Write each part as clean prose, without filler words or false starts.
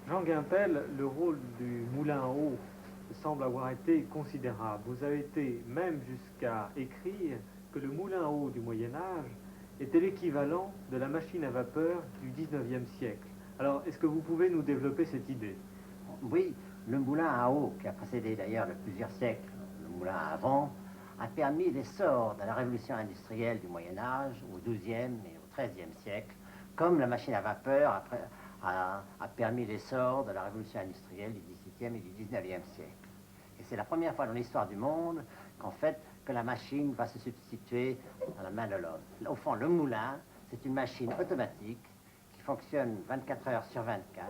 Jean Guimpel, le rôle du moulin à eau semble avoir été considérable. Vous avez été même jusqu'à écrire que le moulin à eau du Moyen Âge était l'équivalent de la machine à vapeur du 19e siècle. Alors, est-ce que vous pouvez nous développer cette idée? Oui, le moulin à eau, qui a précédé d'ailleurs de plusieurs siècles le moulin à vent, a permis l'essor de la révolution industrielle du Moyen Âge au XIIe et au XIIIe siècle, comme la machine à vapeur a permis l'essor de la révolution industrielle du XVIIe et du XIXe siècle. Et c'est la première fois dans l'histoire du monde qu'en fait, que la machine va se substituer à la main de l'homme. Au fond, le moulin, c'est une machine automatique qui fonctionne 24 heures sur 24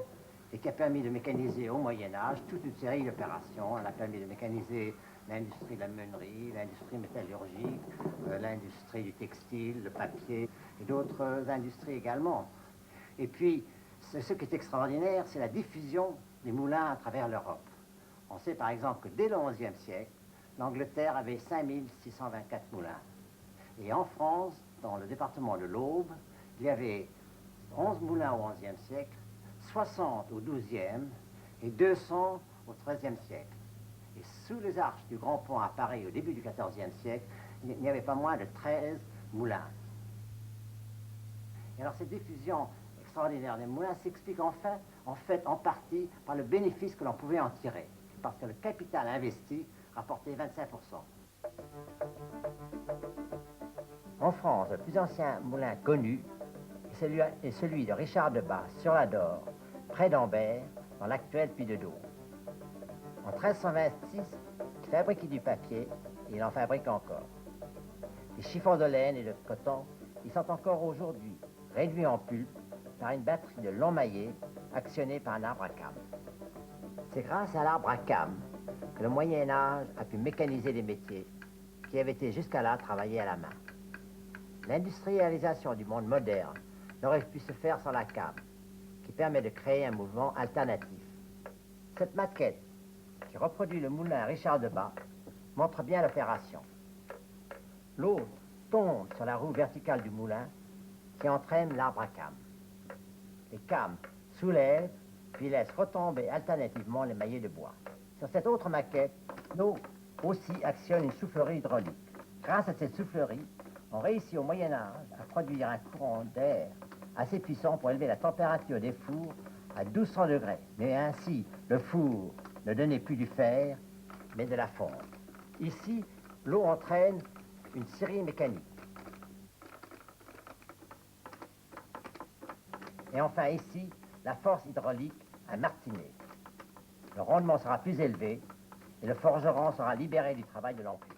et qui a permis de mécaniser au Moyen-Âge toute une série d'opérations. Elle a permis de mécaniser l'industrie de la meunerie, l'industrie métallurgique, l'industrie du textile, le papier et d'autres industries également. Et puis, ce qui est extraordinaire, c'est la diffusion des moulins à travers l'Europe. On sait par exemple que dès le XIe siècle, l'Angleterre avait 5624 moulins. Et en France, dans le département de l'Aube, il y avait 11 moulins au XIe siècle, 60 au XIIe et 200 au XIIIe siècle. Et sous les arches du Grand Pont à Paris au début du XIVe siècle, il n'y avait pas moins de 13 moulins. Et alors cette diffusion extraordinaire des moulins s'explique en fait en partie par le bénéfice que l'on pouvait en tirer, parce que le capital investi rapportait 25%. En France, le plus ancien moulin connu est celui de Richard de Bas, sur la Dore, près d'Ambert, dans l'actuel Puy-de-Dôme. En 1326, il fabriquait du papier et il en fabrique encore. Les chiffons de laine et de coton, ils sont encore aujourd'hui réduits en pulpe par une batterie de long maillet actionnée par un arbre à cames. C'est grâce à l'arbre à cames que le Moyen-Âge a pu mécaniser des métiers qui avaient été jusqu'à là travaillés à la main. L'industrialisation du monde moderne n'aurait pu se faire sans la came, qui permet de créer un mouvement alternatif. Cette maquette, qui reproduit le moulin Richard de Bas, montre bien l'opération. L'eau tombe sur la roue verticale du moulin qui entraîne l'arbre à cames. Les cames soulèvent puis laissent retomber alternativement les maillets de bois. Sur cette autre maquette, l'eau aussi actionne une soufflerie hydraulique. Grâce à cette soufflerie, on réussit au Moyen-Âge à produire un courant d'air assez puissant pour élever la température des fours à 1200 degrés. Mais ainsi, le four ne donnait plus du fer, mais de la fonte. Ici, l'eau entraîne une scierie mécanique. Et enfin ici, la force hydraulique, un martinet. Le rendement sera plus élevé et le forgeron sera libéré du travail de l'empire.